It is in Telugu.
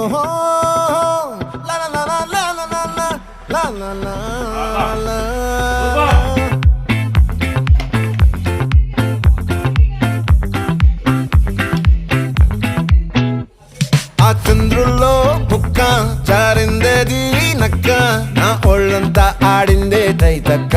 La la la la la la la la la la la. ఆ చంద్రుల్లో బుక్క జారిందేది నక్క నా ఒళ్ళంతా ఆడిందే తైతక్క